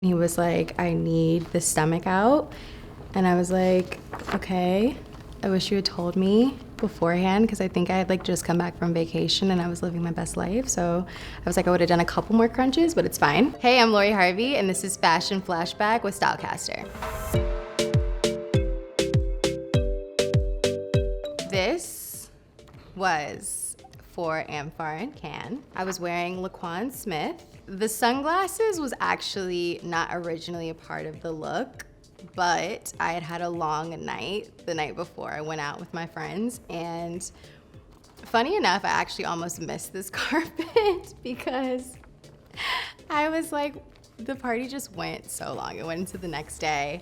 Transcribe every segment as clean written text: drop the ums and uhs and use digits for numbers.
He was like, I need the stomach out. And I was like, okay, I wish you had told me beforehand, because I think I had like just come back from vacation and I was living my best life. So I was like, I would have done a couple more crunches, but it's fine. Hey, I'm Lori Harvey and this is Fashion Flashback with StyleCaster. This was for Amphar and Can. I was wearing Laquan Smith. The sunglasses was actually not originally a part of the look, but I had had a long night the night before. I went out with my friends, and funny enough, I actually almost missed this carpet because I was like, the party just went so long. It went into the next day,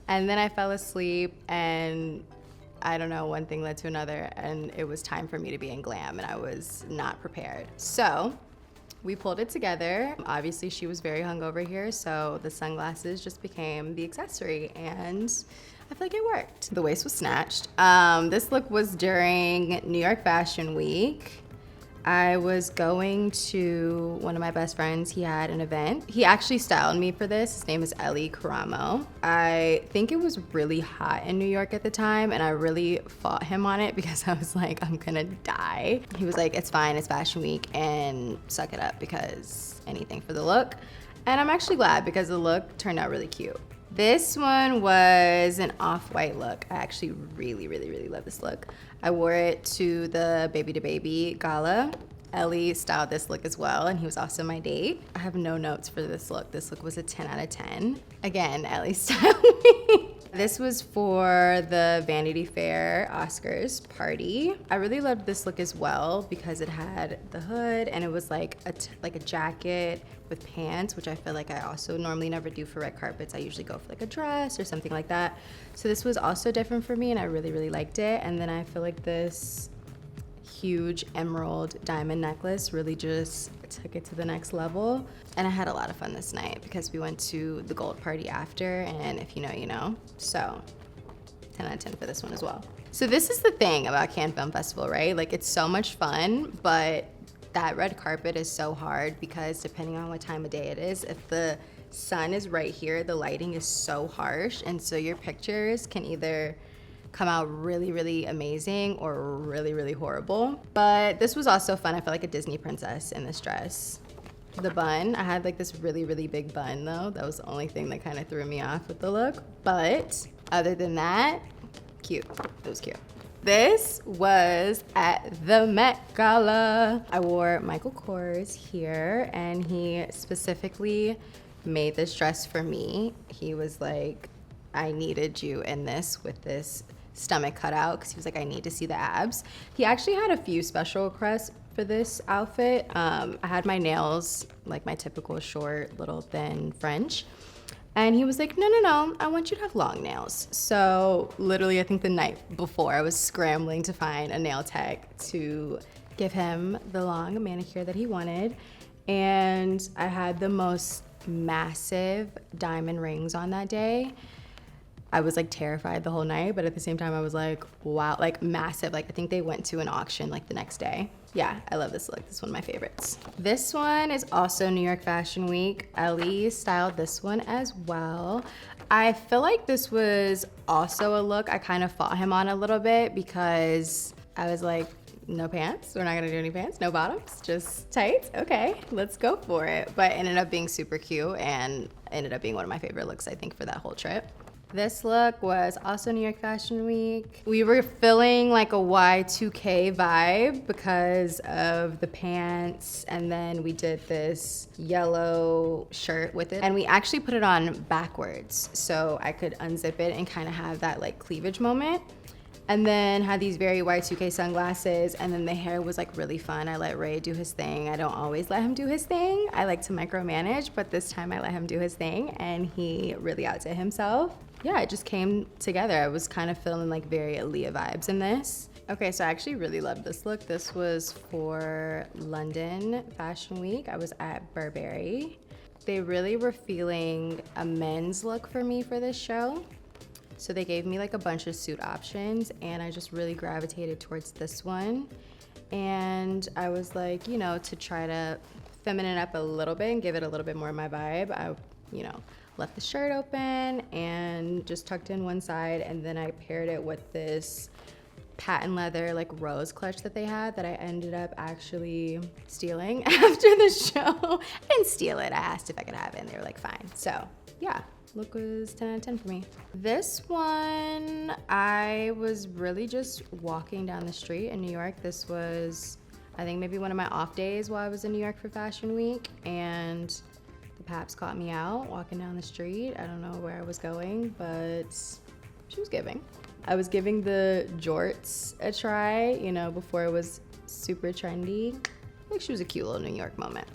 and then I fell asleep, and I don't know, one thing led to another, and it was time for me to be in glam, and I was not prepared. So we pulled it together. Obviously, she was very hungover here, so the sunglasses just became the accessory, and I feel like it worked. The waist was snatched. This look was during New York Fashion Week. I was going to one of my best friends. He had an event. He actually styled me for this. His name is Elly Karamoh. I think it was really hot in New York at the time, and I really fought him on it because I was like, I'm gonna die. He was like, it's fine, it's Fashion Week, and suck it up because anything for the look. And I'm actually glad because the look turned out really cute. This one was an off-white look. I actually really love this look. I wore it to the Baby to Baby Gala. Ellie styled this look as well, and he was also my date. I have no notes for this look. This look was a 10 out of 10. Again, Ellie styled me. This was for the Vanity Fair Oscars party. I really loved this look as well because it had the hood and it was like a jacket with pants, which I feel like I also normally never do for red carpets. I usually go for like a dress or something like that. So this was also different for me and I really liked it. And then I feel like this huge emerald diamond necklace really just took it to the next level. And I had a lot of fun this night because we went to the gold party after, and if you know, you know. So 10 out of 10 for this one as well. So this is the thing about Cannes Film Festival, right? Like, it's so much fun, but that red carpet is so hard because depending on what time of day it is, if the sun is right here, the lighting is so harsh, and so your pictures can either come out really amazing or really horrible. But this was also fun. I felt like a Disney princess in this dress. The bun, I had like this really big bun though. That was the only thing that kind of threw me off with the look. But other than that, cute. It was cute. This was at the Met Gala. I wore Michael Kors here, and he specifically made this dress for me. He was like, I needed you in this with this stomach cut out, because he was like, I need to see the abs. He actually had a few special requests for this outfit. I had my nails like my typical short, little thin French. And he was like, no, I want you to have long nails. So literally, I think the night before, I was scrambling to find a nail tech to give him the long manicure that he wanted. And I had the most massive diamond rings on that day. I was like terrified the whole night, but at the same time I was like, wow, like massive. Like I think they went to an auction like the next day. Yeah, I love this look. This is one of my favorites. This one is also New York Fashion Week. Ellie styled this one as well. I feel like this was also a look I kind of fought him on a little bit because I was like, no pants, we're not gonna do any pants, no bottoms, just tights, okay, let's go for it. But it ended up being super cute and ended up being one of my favorite looks, I think, for that whole trip. This look was also New York Fashion Week. We were feeling like a Y2K vibe because of the pants, and then we did this yellow shirt with it, and we actually put it on backwards so I could unzip it and kind of have that like cleavage moment. And then had these very Y2K sunglasses, and then the hair was like really fun. I let Ray do his thing. I don't always let him do his thing. I like to micromanage, but this time I let him do his thing, and he really outdid himself. Yeah, it just came together. I was kind of feeling like very Aaliyah vibes in this. Okay, so I actually really loved this look. This was for London Fashion Week. I was at Burberry. They really were feeling a men's look for me for this show. So they gave me like a bunch of suit options, and I just really gravitated towards this one. And I was like, you know, to try to feminine up a little bit and give it a little bit more of my vibe, I, you know, left the shirt open and just tucked in one side, and then I paired it with this patent leather like rose clutch that they had that I ended up actually stealing after the show. I didn't steal it, I asked if I could have it and they were like fine. So yeah, look was 10 out of 10 for me. This one, I was really just walking down the street in New York. This was, I think, maybe one of my off days while I was in New York for Fashion Week, and the Paps caught me out walking down the street. I don't know where I was going, but she was giving. I was giving the jorts a try, you know, before it was super trendy. I think she was a cute little New York moment.